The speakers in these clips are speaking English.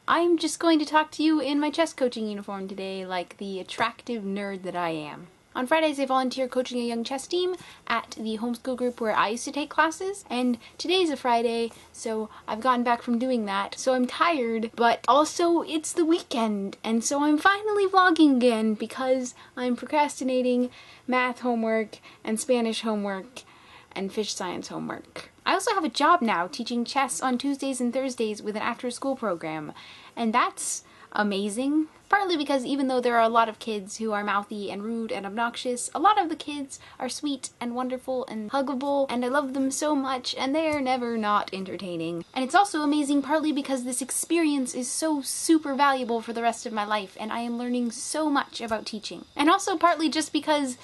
I'm just going to talk to you in my chess coaching uniform today, like the attractive nerd that I am. On Fridays, I volunteer coaching a young chess team at the homeschool group where I used to take classes, and today's a Friday, so I've gotten back from doing that. So I'm tired, but also it's the weekend, and so I'm finally vlogging again because I'm procrastinating math homework and Spanish homework and fish science homework. I also have a job now teaching chess on Tuesdays and Thursdays with an after-school program, and that's amazing. Partly because even though there are a lot of kids who are mouthy and rude and obnoxious, a lot of the kids are sweet and wonderful and huggable, and I love them so much, and they're never not entertaining. And it's also amazing partly because this experience is so super valuable for the rest of my life, and I am learning so much about teaching. And also partly just because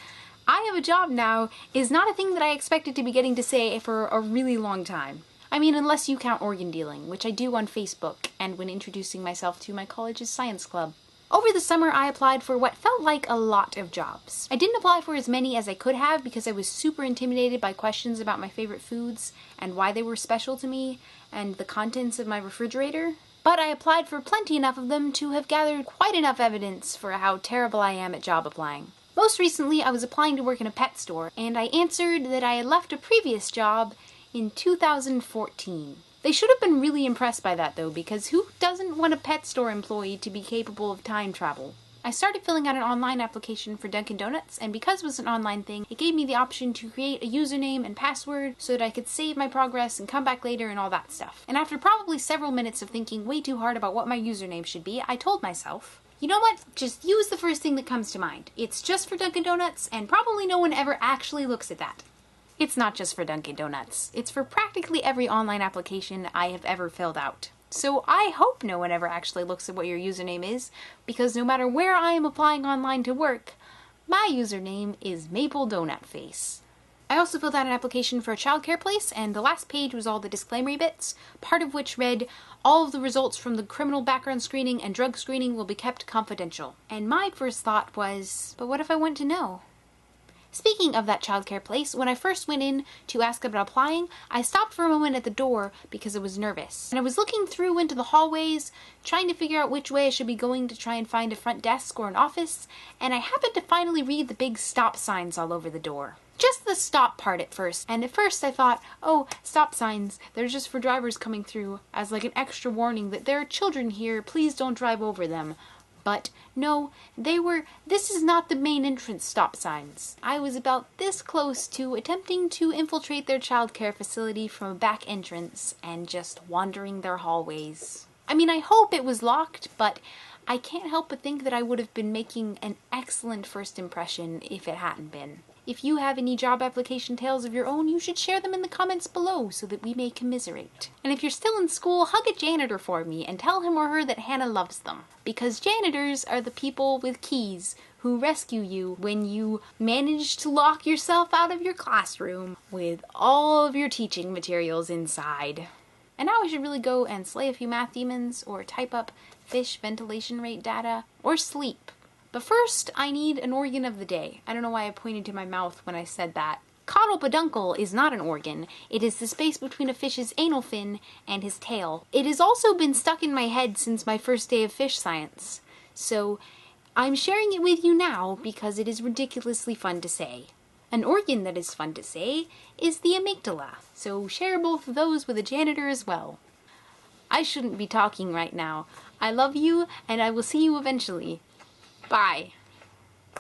I have a job now is not a thing that I expected to be getting to say for a really long time. I mean, unless you count organ dealing, which I do on Facebook and when introducing myself to my college's science club. Over the summer, I applied for what felt like a lot of jobs. I didn't apply for as many as I could have because I was super intimidated by questions about my favorite foods and why they were special to me and the contents of my refrigerator. But I applied for plenty enough of them to have gathered quite enough evidence for how terrible I am at job applying. Most recently, I was applying to work in a pet store, and I answered that I had left a previous job in 2014. They should have been really impressed by that though, because who doesn't want a pet store employee to be capable of time travel? I started filling out an online application for Dunkin' Donuts, and because it was an online thing, it gave me the option to create a username and password so that I could save my progress and come back later and all that stuff. And after probably several minutes of thinking way too hard about what my username should be, I told myself, you know what? Just use the first thing that comes to mind. It's just for Dunkin' Donuts, and probably no one ever actually looks at that. It's not just for Dunkin' Donuts. It's for practically every online application I have ever filled out. So I hope no one ever actually looks at what your username is, because no matter where I am applying online to work, my username is Maple Donut Face. I also filled out an application for a childcare place, and the last page was all the disclaimer bits, part of which read, all of the results from the criminal background screening and drug screening will be kept confidential. And my first thought was, but what if I want to know? Speaking of that childcare place, when I first went in to ask about applying, I stopped for a moment at the door because I was nervous. And I was looking through into the hallways, trying to figure out which way I should be going to try and find a front desk or an office, and I happened to finally read the big stop signs all over the door. Just the stop part at first, and at first I thought, oh, stop signs, they're just for drivers coming through, as like an extra warning that there are children here, please don't drive over them. But no, this is not the main entrance stop signs. I was about this close to attempting to infiltrate their childcare facility from a back entrance and just wandering their hallways. I mean, I hope it was locked, but I can't help but think that I would have been making an excellent first impression if it hadn't been. If you have any job application tales of your own, you should share them in the comments below so that we may commiserate. And if you're still in school, hug a janitor for me and tell him or her that Hannah loves them. Because janitors are the people with keys who rescue you when you manage to lock yourself out of your classroom with all of your teaching materials inside. And now I should really go and slay a few math demons, or type up fish ventilation rate data, or sleep. But first, I need an organ of the day. I don't know why I pointed to my mouth when I said that. Caudal peduncle is not an organ. It is the space between a fish's anal fin and his tail. It has also been stuck in my head since my first day of fish science. So I'm sharing it with you now because it is ridiculously fun to say. An organ that is fun to say is the amygdala. So share both of those with a janitor as well. I shouldn't be talking right now. I love you, and I will see you eventually. Bye.